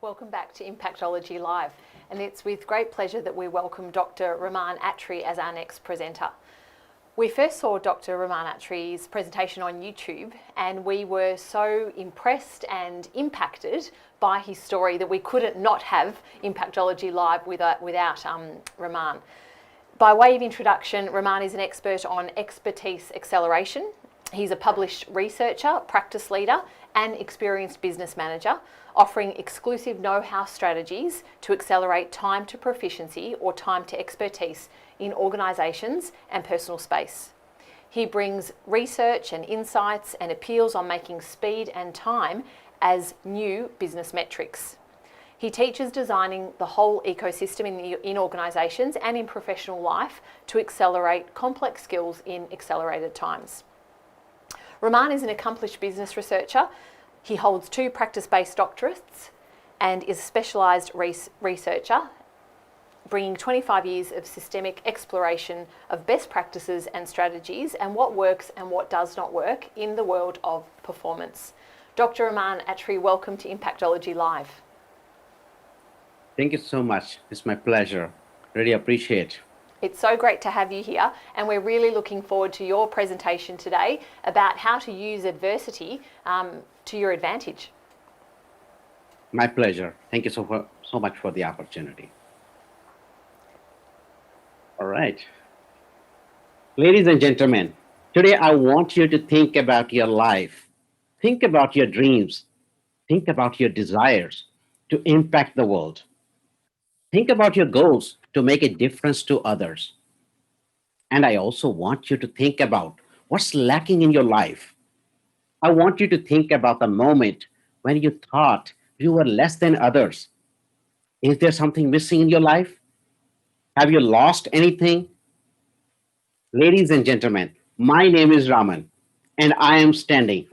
Welcome back to Impactology Live, and it's with great pleasure that we welcome Dr. Raman Attri as our next presenter. We first saw Dr. Raman Attri's presentation on YouTube, and we were so impressed and impacted by his story that we couldn't not have Impactology Live without Raman. By way of introduction, Raman is an expert on expertise acceleration. He's a published researcher, practice leader, and experienced business manager, offering exclusive know-how strategies to accelerate time to proficiency or time to expertise in organisations and personal space. He brings research and insights and appeals on making speed and time as new business metrics. He teaches designing the whole ecosystem in organisations and in professional life to accelerate complex skills in accelerated times. Raman is an accomplished business researcher. He holds 2 practice-based doctorates and is a specialised researcher, bringing 25 years of systemic exploration of best practices and strategies and what works and what does not work in the world of performance. Dr. Raman Attri, welcome to Impactology Live. Thank you so much. It's my pleasure. Really appreciate it. It's so great to have you here, and we're really looking forward to your presentation today about how to use adversity to your advantage. My pleasure. Thank you so much for the opportunity. All right. Ladies and gentlemen, today I want you to think about your life. Think about your dreams. Think about your desires to impact the world. Think about your goals to make a difference to others. And I also want you to think about what's lacking in your life. I want you to think about the moment when you thought you were less than others. Is there something missing in your life? Have you lost anything? Ladies and gentlemen, my name is Raman, and I am sitting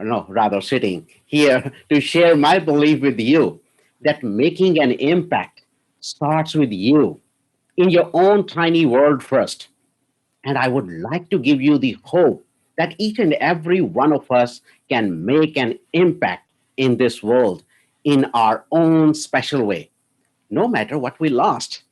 here to share my belief with you that making an impact starts with you in your own tiny world first. And I would like to give you the hope that each and every one of us can make an impact in this world in our own special way, no matter what we lost.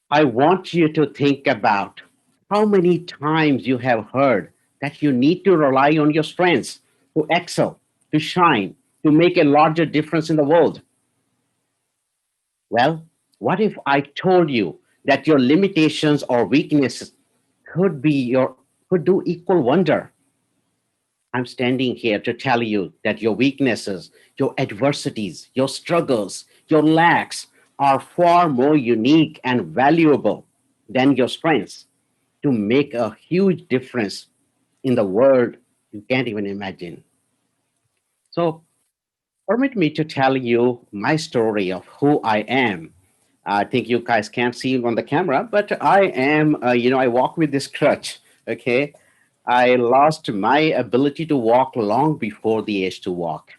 I want you to think about how many times you have heard that you need to rely on your strengths to excel, to shine, to make a larger difference in the world. Well, what if I told you that your limitations or weaknesses could do equal wonder? I'm standing here to tell you that your weaknesses, your adversities, your struggles, your lacks are far more unique and valuable than your strengths to make a huge difference in the world you can't even imagine. So permit me to tell you my story of who I am. I think you guys can't see on the camera, but I am, I walk with this crutch, okay? I lost my ability to walk long before the age to walk.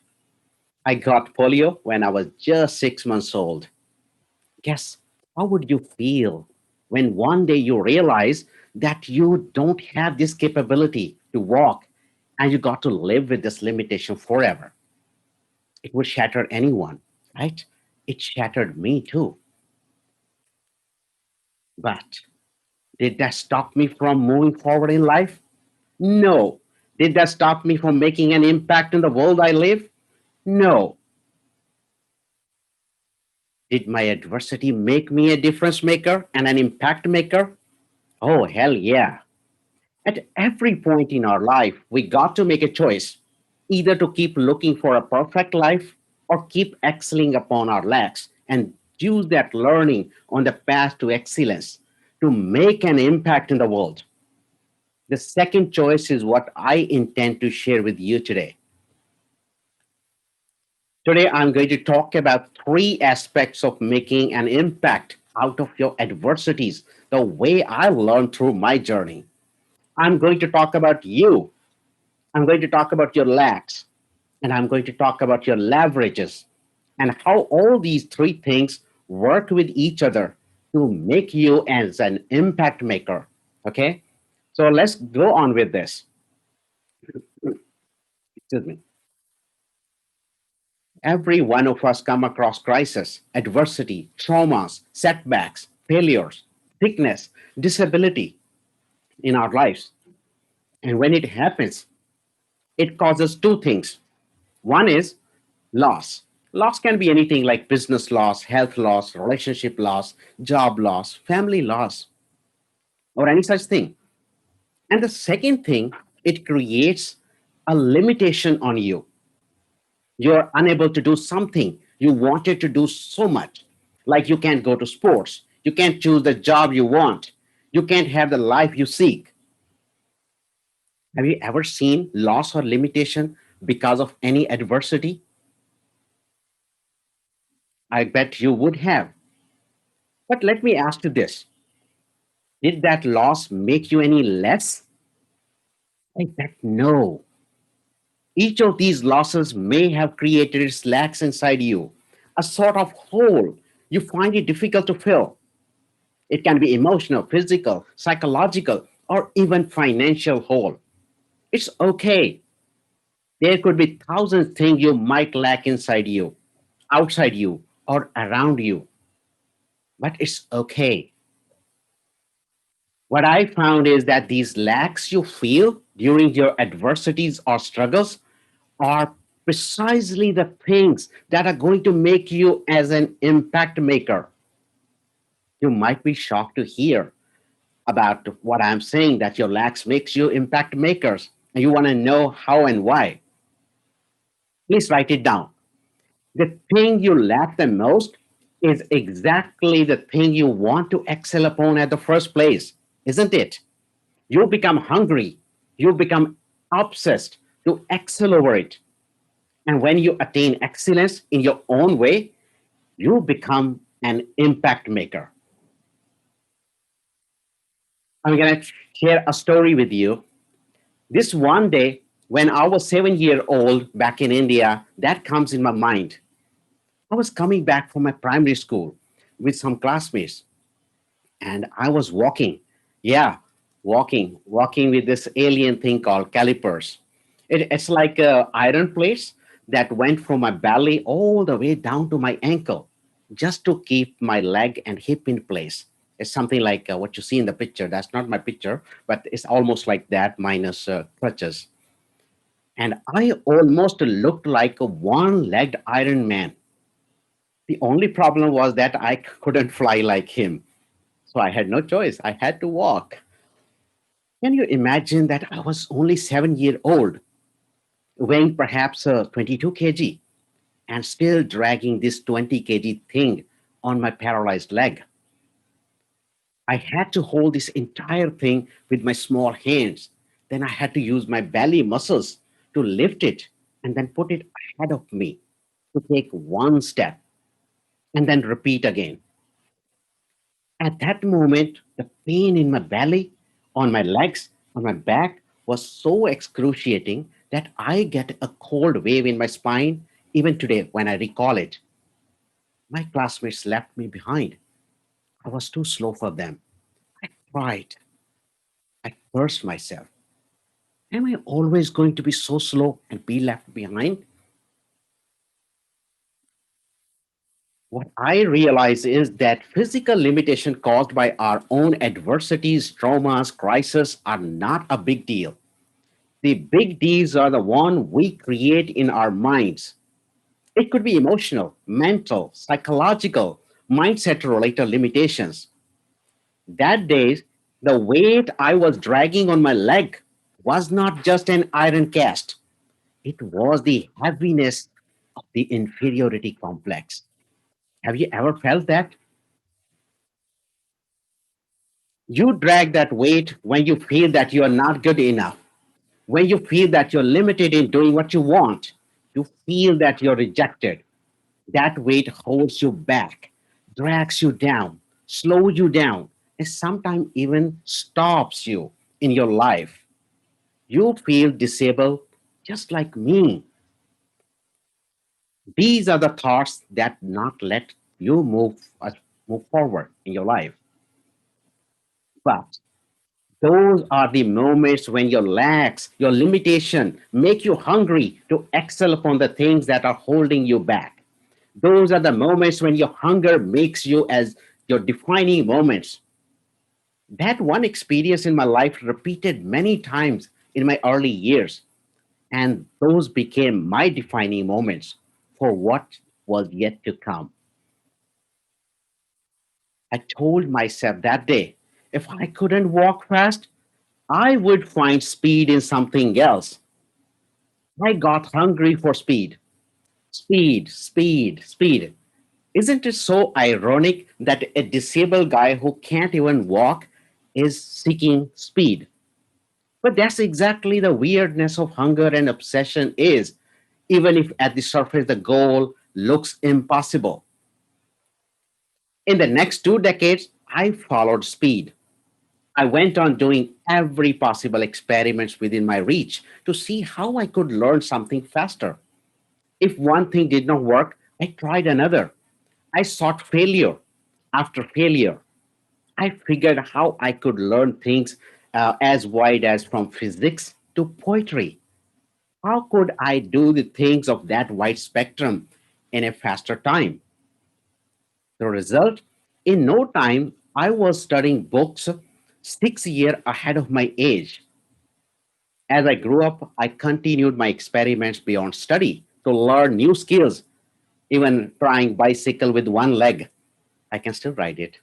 I got polio when I was just 6 months old. Guess, how would you feel when one day you realize that you don't have this capability to walk and you got to live with this limitation forever? It would shatter anyone, right? It shattered me too. But did that stop me from moving forward in life? No. Did that stop me from making an impact in the world I live? No. Did my adversity make me a difference maker and an impact maker? Oh, hell yeah. At every point in our life, we got to make a choice, either to keep looking for a perfect life or keep excelling upon our lacks and use that learning on the path to excellence to make an impact in the world. The second choice is what I intend to share with you today. Today, I'm going to talk about 3 aspects of making an impact out of your adversities, the way I learned through my journey. I'm going to talk about you. I'm going to talk about your lacks, and I'm going to talk about your leverages and how all these 3 things work with each other to make you as an impact maker. Okay? So let's go on with this. Excuse me. Every one of us come across crisis, adversity, traumas, setbacks, failures, sickness, disability in our lives. And when it happens, it causes two things. One is loss. Loss can be anything like business loss, health loss, relationship loss, job loss, family loss, or any such thing. And the second thing, it creates a limitation on you. You're unable to do something you wanted to do so much. Like you can't go to sports, you can't choose the job you want, you can't have the life you seek. Have you ever seen loss or limitation because of any adversity? I bet you would have. But let me ask you this. Did that loss make you any less? I bet no. Each of these losses may have created slacks inside you, a sort of hole you find it difficult to fill. It can be emotional, physical, psychological, or even financial hole. It's okay. There could be thousands things you might lack inside you, outside you, or around you, but it's okay. What I found is that these lacks you feel during your adversities or struggles are precisely the things that are going to make you as an impact maker. You might be shocked to hear about what I'm saying, that your lacks makes you impact makers, and you want to know how and why. Please write it down. The thing you lack the most is exactly the thing you want to excel upon at the first place, isn't it? You become hungry, you become obsessed to excel over it. And when you attain excellence in your own way, you become an impact maker. I'm going to share a story with you. This one day, when I was 7 years old back in India, that comes in my mind. I was coming back from my primary school with some classmates, and I was walking. Yeah, walking with this alien thing called calipers. It's like iron plates that went from my belly all the way down to my ankle just to keep my leg and hip in place. It's something like what you see in the picture. That's not my picture, but it's almost like that minus crutches. And I almost looked like a one-legged Iron Man. The only problem was that I couldn't fly like him. So I had no choice. I had to walk. Can you imagine that I was only 7 years old, weighing perhaps 22 kg, and still dragging this 20 kg thing on my paralyzed leg? I had to hold this entire thing with my small hands. Then I had to use my belly muscles to lift it and then put it ahead of me to take one step and then repeat again. At that moment, the pain in my belly, on my legs, on my back was so excruciating that I get a cold wave in my spine even today when I recall it. My classmates left me behind. I was too slow for them. I cried. I cursed myself. Am I always going to be so slow and be left behind? What I realize is that physical limitation caused by our own adversities, traumas, crises are not a big deal. The big D's are the one we create in our minds. It could be emotional, mental, psychological, mindset related limitations. That day, the weight I was dragging on my leg was not just an iron cast, it was the heaviness of the inferiority complex. Have you ever felt that? You drag that weight when you feel that you are not good enough, when you feel that you're limited in doing what you want, you feel that you're rejected. That weight holds you back, drags you down, slows you down, and sometimes even stops you in your life. You feel disabled just like me. These are the thoughts that not let you move forward in your life. But Those are the moments when your lacks, your limitation make you hungry to excel upon the things that are holding you back. Those are the moments when your hunger makes you as your defining moments. That one experience in my life repeated many times in my early years, and those became my defining moments for what was yet to come. I told myself that day, if I couldn't walk fast, I would find speed in something else. I got hungry for speed. Speed, speed, speed. Isn't it so ironic that a disabled guy who can't even walk is seeking speed? But that's exactly the weirdness of hunger and obsession is, even if at the surface the goal looks impossible. In the next 2 decades, I followed speed. I went on doing every possible experiments within my reach to see how I could learn something faster. If one thing did not work, I tried another. I sought failure after failure. I figured how I could learn things as wide as from physics to poetry. How could I do the things of that wide spectrum in a faster time? The result, in no time, I was studying books 6 years ahead of my age. As I grew up, I continued my experiments beyond study to learn new skills, even trying bicycle with one leg. I can still ride it.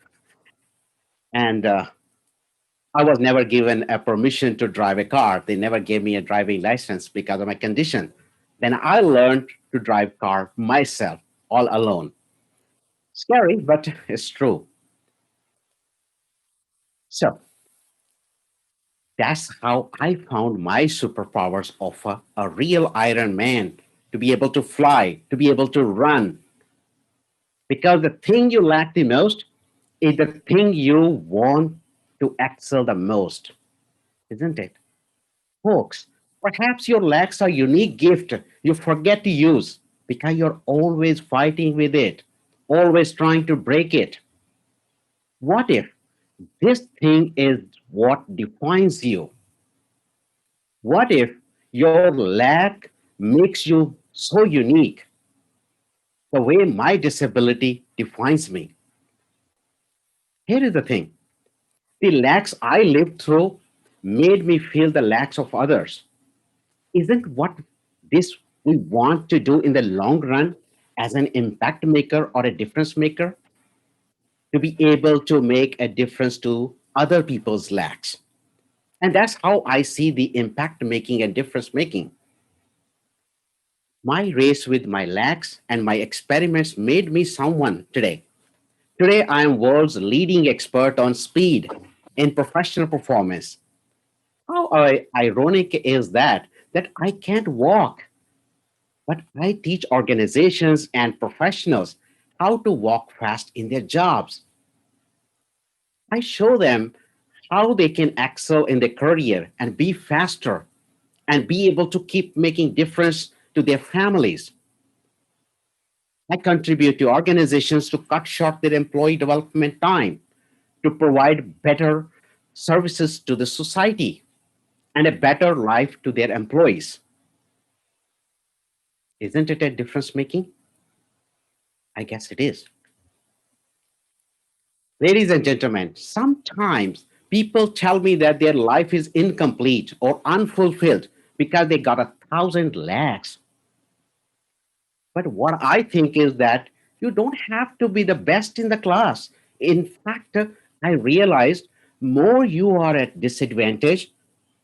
And I was never given a permission to drive a car. They never gave me a driving license because of my condition. Then I learned to drive car myself, all alone. Scary, but it's true. So that's how I found my superpowers of a real Iron Man to be able to fly, to be able to run. Because the thing you lack the most is the thing you want to excel the most, isn't it? Folks, perhaps your lacks are unique gift you forget to use because you're always fighting with it, always trying to break it. What if this thing is what defines you? What if your lack makes you so unique the way my disability defines me? Here is the thing, the lacks I lived through made me feel the lacks of others. Isn't what this we want to do in the long run as an impact maker or a difference maker to be able to make a difference to other people's lacks? And that's how I see the impact making and difference making. My race with my lacks and my experiments made me someone today. Today, I am world's leading expert on speed in professional performance. How ironic is that I can't walk, but I teach organizations and professionals how to walk fast in their jobs. I show them how they can excel in their career and be faster and be able to keep making difference to their families. I contribute to organizations to cut short their employee development time, to provide better services to the society and a better life to their employees. Isn't it a difference making? I guess it is. Ladies and gentlemen, sometimes people tell me that their life is incomplete or unfulfilled because they got 1,000 lakhs. But what I think is that you don't have to be the best in the class. In fact, I realized more you are at disadvantage,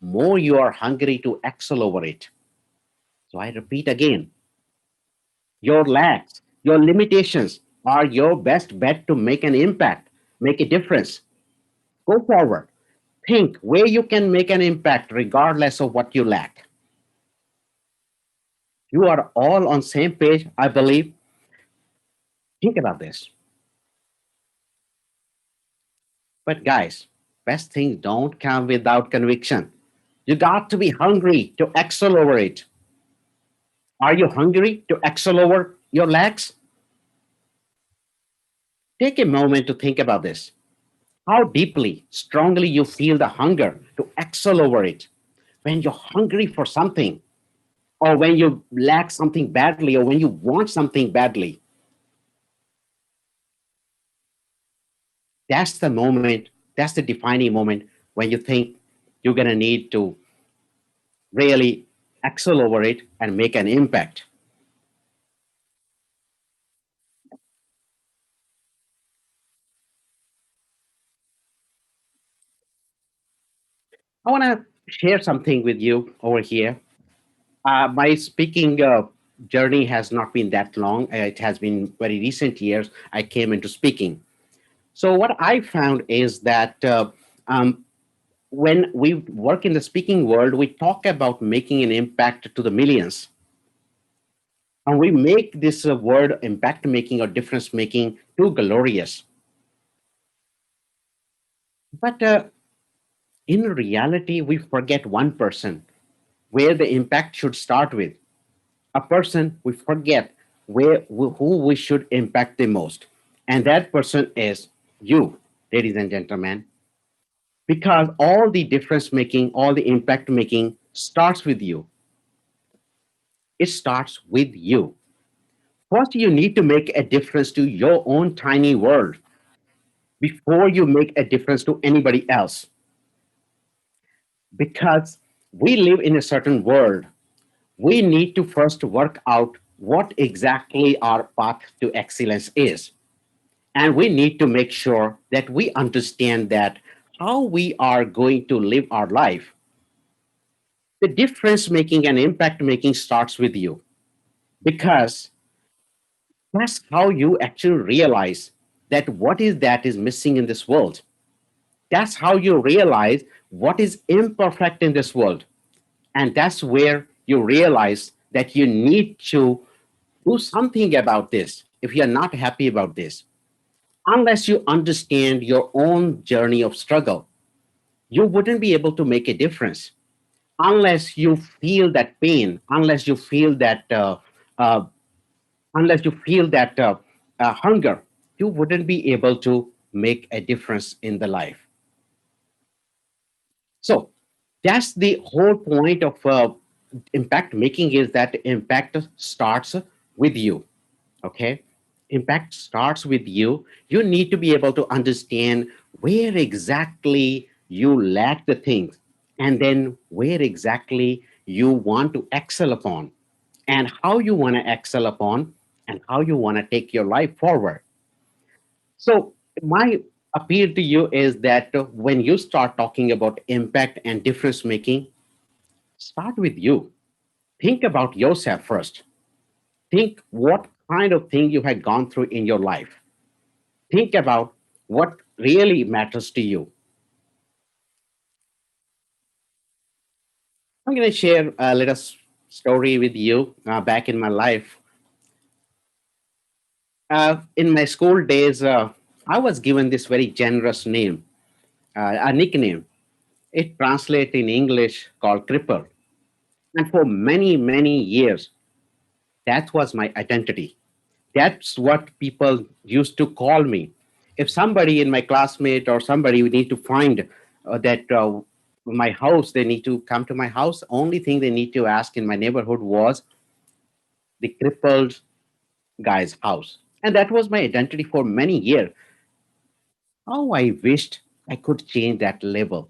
more you are hungry to excel over it. So I repeat again, your lacks, your limitations are your best bet to make an impact, make a difference. Go forward. Think where you can make an impact regardless of what you lack. You are all on same page, I believe. Think about this. But guys, best things don't come without conviction. You got to be hungry to excel over it. Are you hungry to excel over your lacks? Take a moment to think about this. how deeply, strongly you feel the hunger to excel over it. When you're hungry for something, or when you lack something badly, or when you want something badly, that's the moment, that's the defining moment when you think you're going to need to really excel over it and make an impact. I want to share something with you over here. My speaking journey has not been that long. It has been very recent years I came into speaking. So what I found is that um, when we work in the speaking world, we talk about making an impact to the millions. And we make this word impact making or difference making too glorious. But in reality, we forget one person where the impact should start with. A person we forget who we should impact the most. And that person is you, ladies and gentlemen, because all the difference making, all the impact making starts with you. It starts with you. First, you need to make a difference to your own tiny world before you make a difference to anybody else. Because we live in a certain world, we need to first work out what exactly our path to excellence is. And we need to make sure that we understand that how we are going to live our life. The difference making and impact making starts with you because that's how you actually realize that what is that is missing in this world. That's how you realize what is imperfect in this world. And that's where you realize that you need to do something about this if you're not happy about this. Unless you understand your own journey of struggle, you wouldn't be able to make a difference. Unless you feel that pain, uh, unless you feel that hunger, you wouldn't be able to make a difference in the life. So that's the whole point of impact making is that impact starts with you. Okay, impact starts with you. You need to be able to understand where exactly you lack the things and then where exactly you want to excel upon and how you want to excel upon and how you want to take your life forward. So my appeal to you is that when you start talking about impact and difference making, start with you. Think about yourself first. Think what kind of thing you had gone through in your life. Think about what really matters to you. I'm going to share a little story with you back in my life. In my school days, I was given this very generous name, a nickname. It translates in English called cripple. And for many, many years, that was my identity. That's what people used to call me. If somebody in my classmate or somebody would need to find that my house, they need to come to my house. Only thing they need to ask in my neighborhood was the crippled guy's house, and that was my identity for many years. How I wished I could change that label.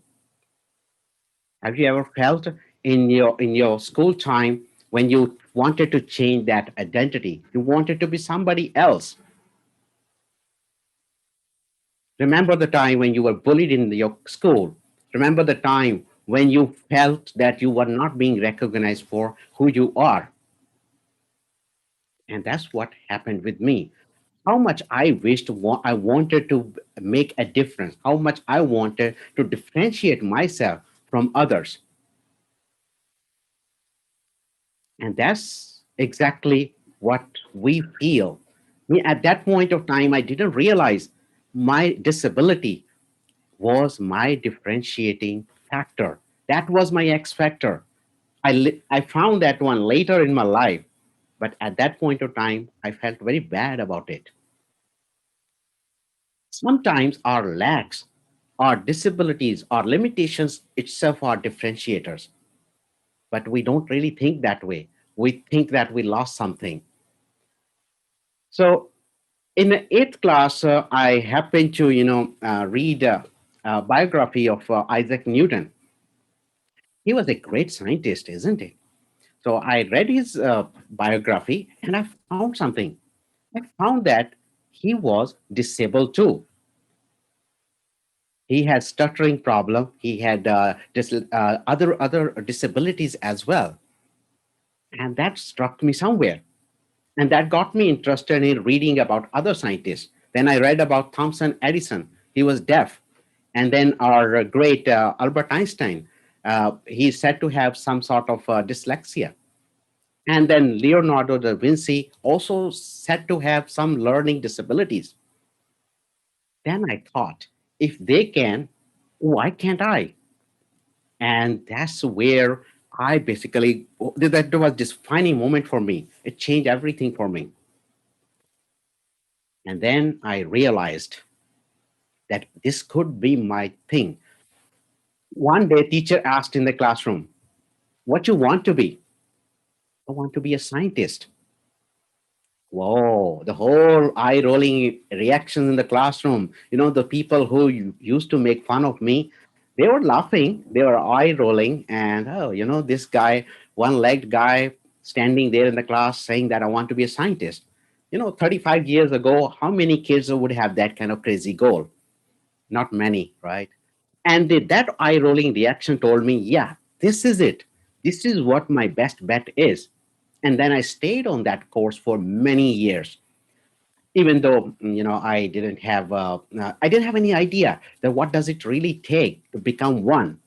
Have you ever felt in your school time when you wanted to change that identity? You wanted to be somebody else. Remember the time when you were bullied in your school. Remember the time when you felt that you were not being recognized for who you are. And that's what happened with me. How much I wished I wanted to make a difference, how much I wanted to differentiate myself from others. And that's exactly what we feel. At that point of time, I didn't realize my disability was my differentiating factor. That was my X factor. I found that one later in my life, but at that point of time, I felt very bad about it. Sometimes our lacks our disabilities, our limitations itself are differentiators. But we don't really think that way. We think that we lost something. So in the eighth class, I happened to, read a biography of Isaac Newton. He was a great scientist, isn't he? So I read his biography and I found something. I found that he was disabled too. He had stuttering problem. He had other disabilities as well, and that struck me somewhere. And that got me interested in reading about other scientists. Then I read about Thomson Edison. He was deaf. And then our great Albert Einstein, he's said to have some sort of dyslexia. And then Leonardo da Vinci also said to have some learning disabilities. Then I thought, if they can, why can't I? And that's where I basically, that was this defining moment for me. It changed everything for me. And then I realized that this could be my thing. One day, teacher asked in the classroom, "What you want to be?" "I want to be a scientist." Whoa, the whole eye rolling reactions in the classroom. The people who used to make fun of me, they were laughing, they were eye rolling, and oh, this guy, one legged guy standing there in the class saying that I want to be a scientist. 35 years ago, how many kids would have that kind of crazy goal? Not many, right? And that eye rolling reaction told me, yeah, this is it. This is what my best bet is. And then I stayed on that course for many years, even though I didn't have any idea that what does it really take to become one.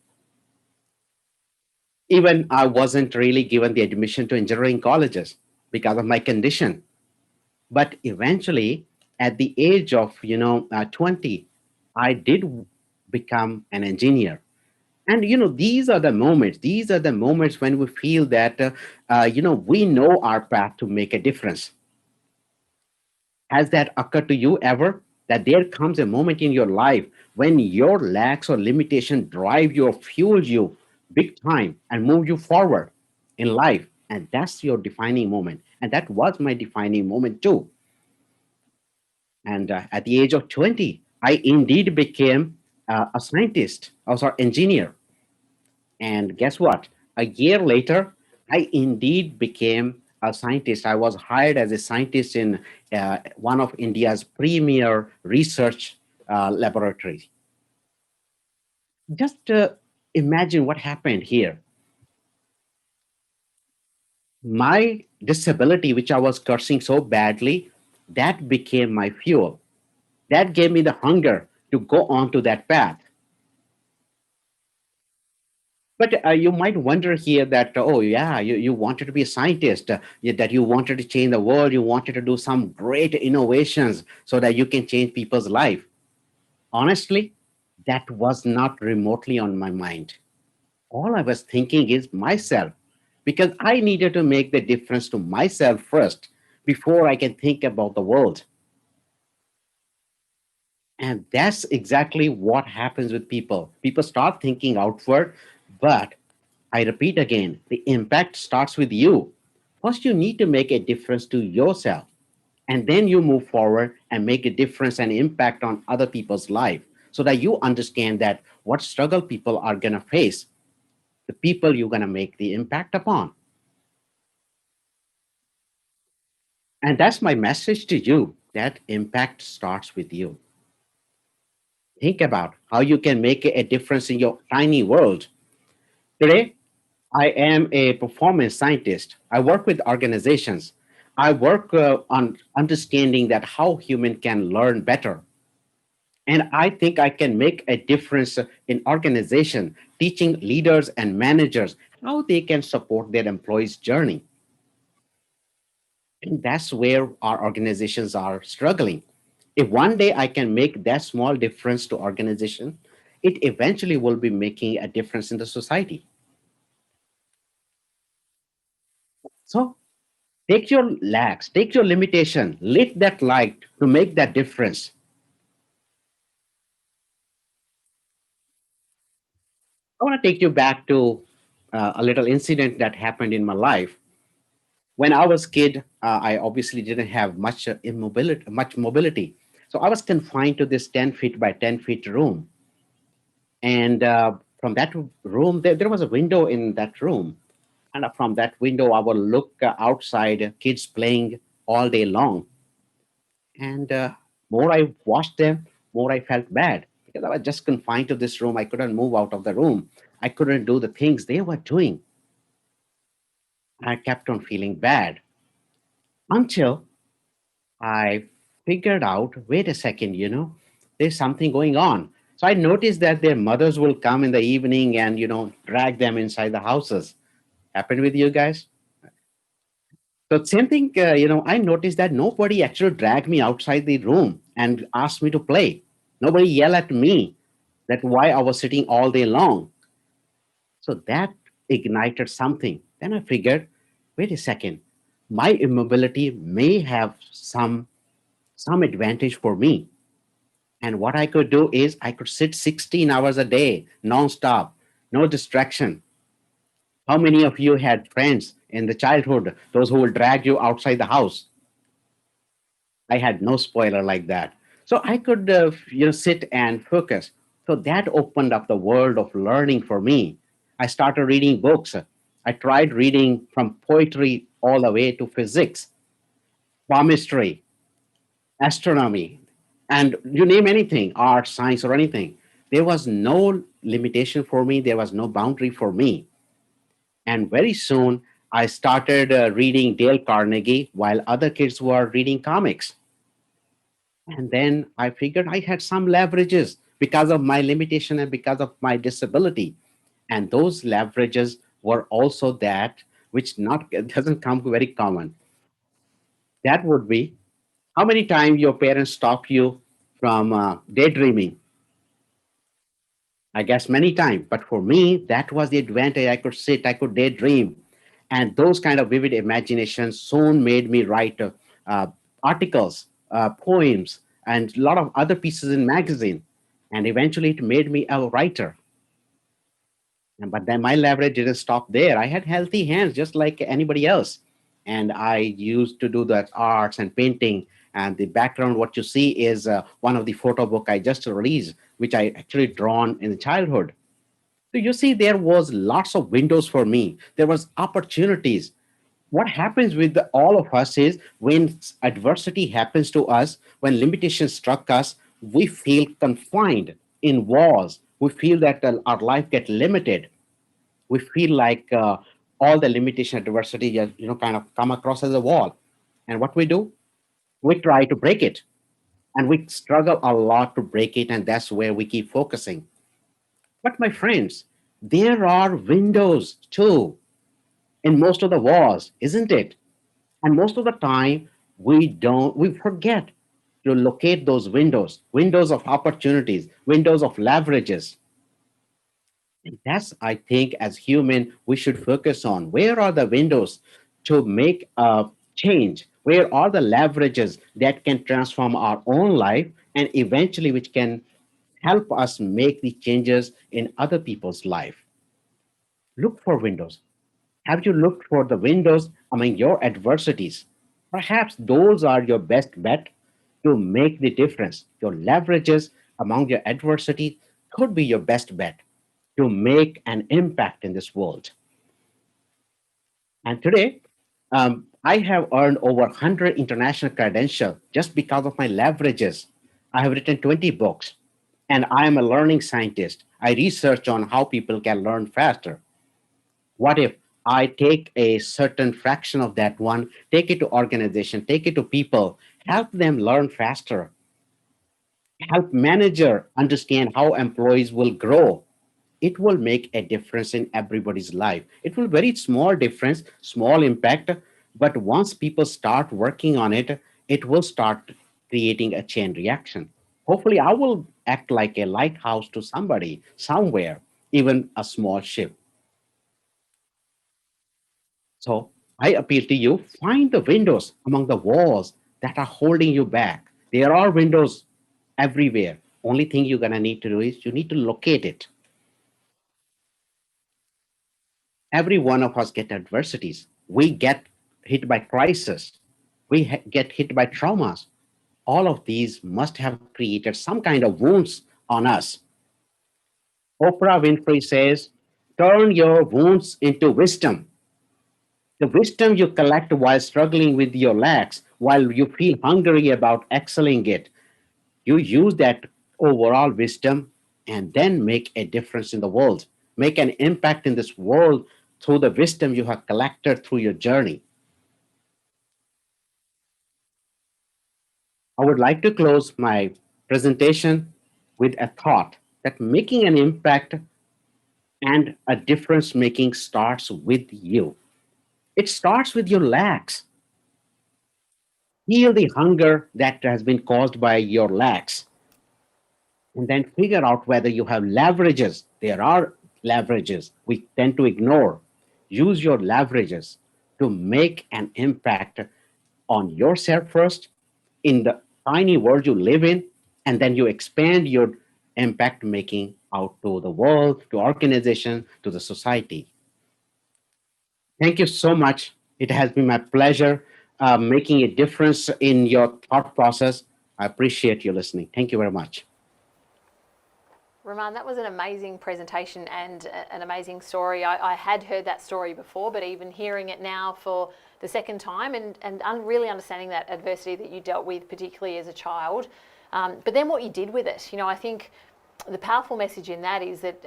Even I wasn't really given the admission to engineering colleges because of my condition. But eventually, at the age of 20, I did become an engineer. And these are the moments when we feel that we know our path to make a difference. Has that occurred to you ever? That there comes a moment in your life when your lacks or limitation drive you or fuel you big time and move you forward in life. And that's your defining moment. And that was my defining moment too. And at the age of 20, I indeed became a scientist, or sorry, engineer. And guess what? A year later, I indeed became a scientist. I was hired as a scientist in one of India's premier research laboratories. Just imagine what happened here. My disability, which I was cursing so badly, that became my fuel. That gave me the hunger to go on to that path. But you might wonder here that, oh, yeah, you wanted to be a scientist, that you wanted to change the world, you wanted to do some great innovations so that you can change people's life. Honestly, that was not remotely on my mind. All I was thinking is myself, because I needed to make the difference to myself first before I can think about the world. And that's exactly what happens with people. People start thinking outward, but I repeat again, the impact starts with you. First, you need to make a difference to yourself, and then you move forward and make a difference and impact on other people's life so that you understand that what struggle people are going to face, the people you're going to make the impact upon. And that's my message to you, that impact starts with you. Think about how you can make a difference in your tiny world. Today, I am a performance scientist. I work with organizations. I work on understanding that how human can learn better. And I think I can make a difference in organization, teaching leaders and managers how they can support their employees' journey. And that's where our organizations are struggling. If one day I can make that small difference to organization, it eventually will be making a difference in the society. So take your lacks, take your limitation, lit that light to make that difference. I want to take you back to a little incident that happened in my life. When I was kid, I obviously didn't have much immobility, much mobility. So I was confined to this 10 feet by 10 feet room. And from that room, there was a window in that room. And from that window, I would look outside, kids playing all day long. And more I watched them, more I felt bad because I was just confined to this room. I couldn't move out of the room. I couldn't do the things they were doing. I kept on feeling bad until I figured out, wait a second, there's something going on. So I noticed that their mothers will come in the evening and, drag them inside the houses. Happened with you guys? So same thing, I noticed that nobody actually dragged me outside the room and asked me to play. Nobody yelled at me that why I was sitting all day long. So that ignited something. Then I figured, wait a second, my immobility may have some advantage for me. And what I could do is I could sit 16 hours a day, nonstop, no distraction. How many of you had friends in the childhood, those who will drag you outside the house? I had no spoiler like that. So I could, sit and focus. So that opened up the world of learning for me. I started reading books. I tried reading from poetry all the way to physics, palmistry, astronomy, and you name anything, art, science, or anything. There was no limitation for me. There was no boundary for me. And very soon, I started reading Dale Carnegie while other kids were reading comics. And then I figured I had some leverages because of my limitation and because of my disability. And those leverages were also that which not doesn't come very common. That would be how many times your parents stop you from daydreaming. I guess many times. But for me, that was the advantage. I could sit, I could daydream. And those kind of vivid imaginations soon made me write uh, articles, poems, and a lot of other pieces in magazine. And eventually it made me a writer. But then my leverage didn't stop there. I had healthy hands just like anybody else. And I used to do the arts and painting. And the background, what you see is one of the photo book I just released, which I actually drawn in childhood. So you see, there was lots of windows for me. There was opportunities. What happens with all of us is when adversity happens to us, when limitations struck us, we feel confined in walls. We feel that our life gets limited. We feel like all the limitation adversity just kind of come across as a wall. And what we do, we try to break it, and we struggle a lot to break it, and that's where we keep focusing. But my friends, there are windows too in most of the walls, isn't it? And most of the time, we forget to locate those windows, windows of opportunities, windows of leverages. And that's, I think, as human, we should focus on where are the windows to make a change? Where are the leverages that can transform our own life and eventually which can help us make the changes in other people's life? Look for windows. Have you looked for the windows among your adversities? Perhaps those are your best bet to make the difference. Your leverages among your adversity could be your best bet to make an impact in this world. And today, I have earned over 100 international credentials just because of my leverages. I have written 20 books, and I am a learning scientist. I research on how people can learn faster. What if I take a certain fraction of that one, take it to organization, take it to people, help them learn faster, help manager understand how employees will grow? It will make a difference in everybody's life. It will very small difference, small impact, but once people start working on it, it will start creating a chain reaction. Hopefully, I will act like a lighthouse to somebody somewhere, even a small ship. So I appeal to you, find the windows among the walls that are holding you back. There are windows everywhere. Only thing you're going to need to do is you need to locate it. Every one of us get adversities. We get hit by crisis. We get hit by traumas. All of these must have created some kind of wounds on us. Oprah Winfrey says, turn your wounds into wisdom. The wisdom you collect while struggling with your lacks, while you feel hungry about excelling it, you use that overall wisdom and then make a difference in the world, make an impact in this world through the wisdom you have collected through your journey. I would like to close my presentation with a thought that making an impact and a difference making starts with you. It starts with your lacks. Heal the hunger that has been caused by your lacks, and then figure out whether you have leverages. There are leverages we tend to ignore. Use your leverages to make an impact on yourself first, in the tiny world you live in, and then you expand your impact making out to the world, to organization, to the society. Thank you so much. It has been my pleasure making a difference in your thought process. I appreciate you listening. Thank you very much. Raman, that was an amazing presentation and an amazing story. I had heard that story before, but even hearing it now for the second time and really understanding that adversity that you dealt with, particularly as a child, but then what you did with it. I think the powerful message in that is that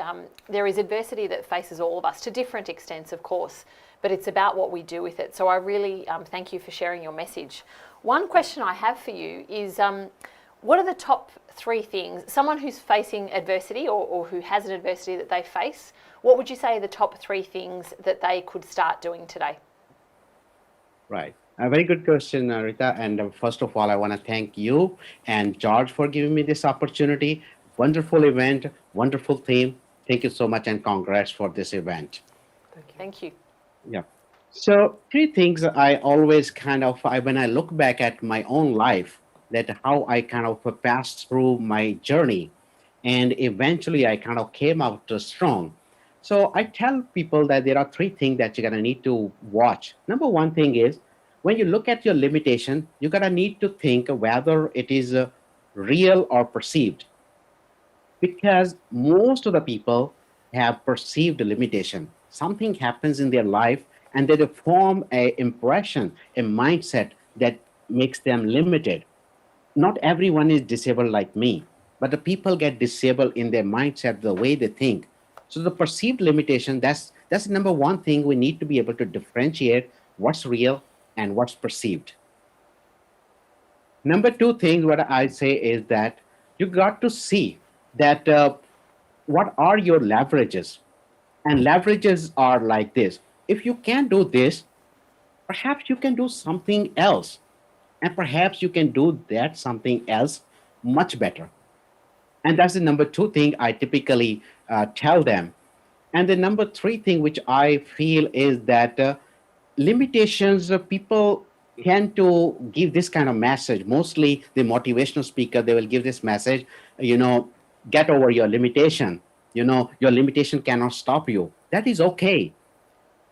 there is adversity that faces all of us to different extents, of course, but it's about what we do with it. So I really thank you for sharing your message. One question I have for you is, what are the top 3 things, someone who's facing adversity or who has an adversity that they face, what would you say are the top 3 things that they could start doing today? Right. A very good question, Rita. And first of all, I want to thank you and George for giving me this opportunity. Wonderful event, wonderful theme. Thank you so much and congrats for this event. Thank you. Yeah. So 3 things I always when I look back at my own life, that how I kind of passed through my journey, and eventually I kind of came out strong. So I tell people that there are 3 things that you're gonna need to watch. Number one thing is, when you look at your limitation, you're gonna need to think whether it is real or perceived, because most of the people have perceived limitation. Something happens in their life and they form a impression, a mindset that makes them limited. Not everyone is disabled like me, but the people get disabled in their mindset, the way they think. So the perceived limitation, that's the number one thing we need to be able to differentiate what's real and what's perceived. Number 2 thing, what I say is that you got to see that what are your leverages? And leverages are like this. If you can't do this, perhaps you can do something else. And perhaps you can do that something else much better. And that's the number 2 thing I typically tell them. And the number 3 thing, which I feel, is that limitations, people tend to give this kind of message. Mostly the motivational speaker, they will give this message, you know, get over your limitation. Your limitation cannot stop you. That is okay.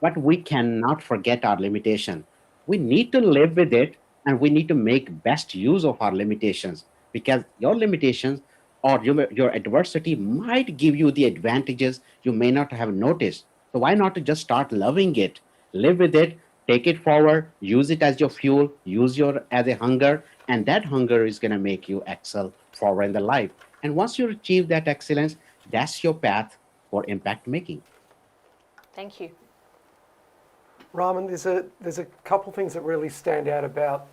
But we cannot forget our limitation. We need to live with it, and we need to make best use of our limitations, because your limitations or your adversity might give you the advantages you may not have noticed. So why not to just start loving it, live with it, take it forward, use it as your fuel, use your as a hunger, and that hunger is going to make you excel forward in the life. And once you achieve that excellence, that's your path for impact making. Thank you. Raman, there's a couple things that really stand out about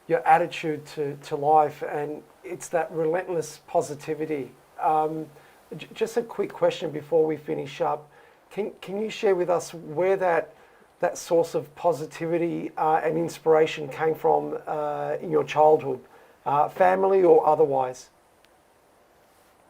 your attitude to life, and it's that relentless positivity. Just a quick question before we finish up. Can you share with us where that source of positivity and inspiration came from in your childhood, family or otherwise?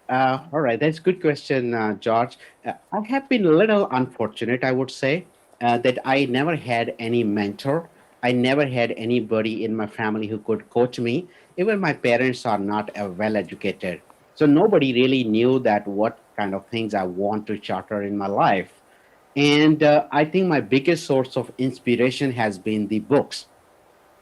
All right, that's a good question, George. I have been a little unfortunate, I would say, that I never had any mentor. I never had anybody in my family who could coach me. Even my parents are not well educated. So nobody really knew that what kind of things I want to charter in my life. And I think my biggest source of inspiration has been the books.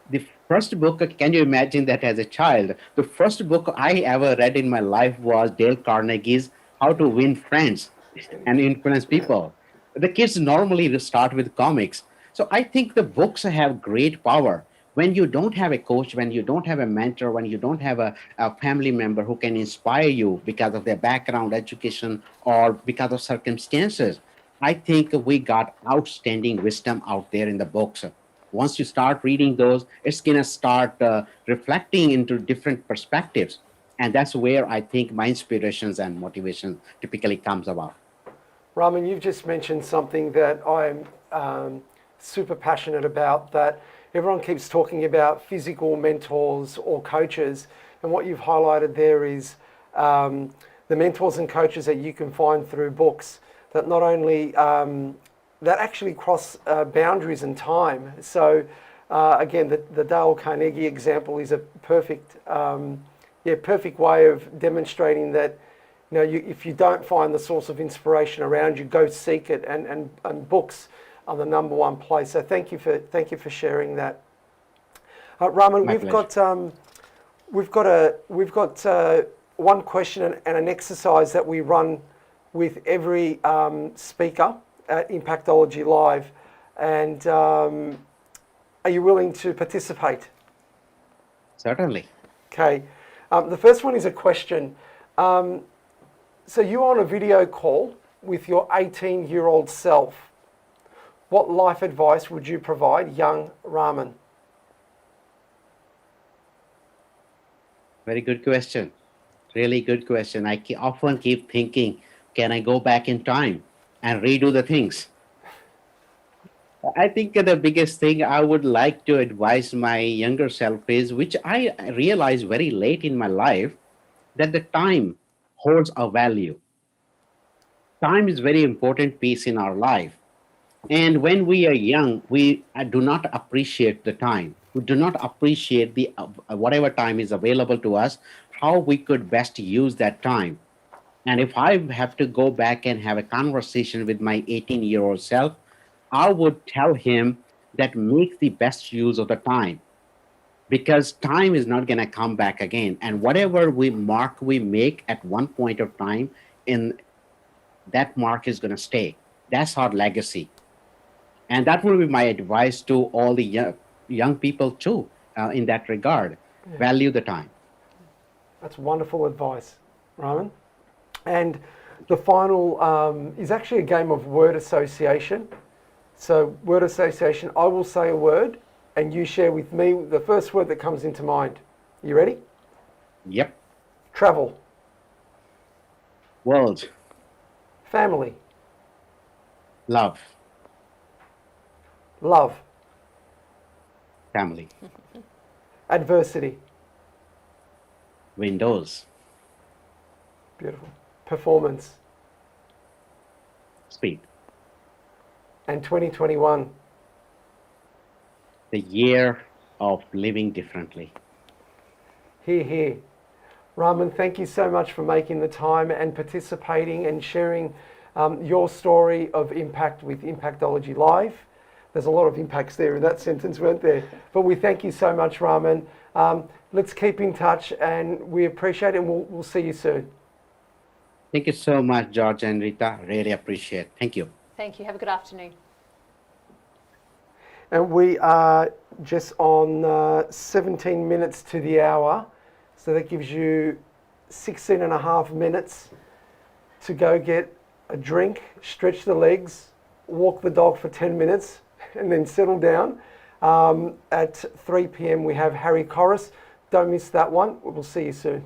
The first book, can you imagine that as a child? The first book I ever read in my life was Dale Carnegie's How to Win Friends and Influence People. The kids normally start with comics. So I think the books have great power. When you don't have a coach, when you don't have a mentor, when you don't have a family member who can inspire you because of their background, education, or because of circumstances, I think we got outstanding wisdom out there in the books. Once you start reading those, it's going to start reflecting into different perspectives. And that's where I think my inspirations and motivation typically comes about. Raman, you've just mentioned something that I'm super passionate about, that everyone keeps talking about physical mentors or coaches. And what you've highlighted there is the mentors and coaches that you can find through books that not only that actually cross boundaries and time. So again, the Dale Carnegie example is a perfect, perfect way of demonstrating that, you know, if you don't find the source of inspiration around you, go seek it, and books are the number one place. So thank you for sharing that. Raman, My pleasure. we've got one question and an exercise that we run with every speaker at Impactology Live, and are you willing to participate? Certainly. Okay. The first one is a question. So you're on a video call with your 18-year-old self. What life advice would you provide young Raman? Very good question. Really good question. Often keep thinking, can I go back in time and redo the things? I think the biggest thing I would like to advise my younger self is, which I realized very late in my life, that the time holds a value. Time is very important piece in our life. And when we are young, we do not appreciate the time. We do not appreciate the whatever time is available to us, how we could best use that time. And if I have to go back and have a conversation with my 18-year-old self, I would tell him that make the best use of the time, because time is not going to come back again. And whatever we make at one point of time, in that mark is going to stay. That's our legacy. And that will be my advice to all the young people too, in that regard. Yeah. Value the time. That's wonderful advice, Raman. And the final is actually a game of word association. So word association, I will say a word and you share with me the first word that comes into mind. You ready? Yep. Travel. World. Family. Love. Love. Family. Adversity. Windows. Beautiful. Performance. Speed. And 2021. The year of living differently. Hear, hear. Raman, thank you so much for making the time and participating and sharing your story of impact with Impactology Live. There's a lot of impacts there in that sentence, weren't there? But we thank you so much, Raman. Let's keep in touch, and we appreciate it, and we'll see you soon. Thank you so much, George and Rita. Really appreciate it. Thank you. Thank you. Have a good afternoon. And we are just on 17 minutes to the hour. So that gives you 16 and a half minutes to go get a drink, stretch the legs, walk the dog for 10 minutes, and then settle down. At 3 p.m. we have Harry Corris. Don't miss that one. We'll see you soon.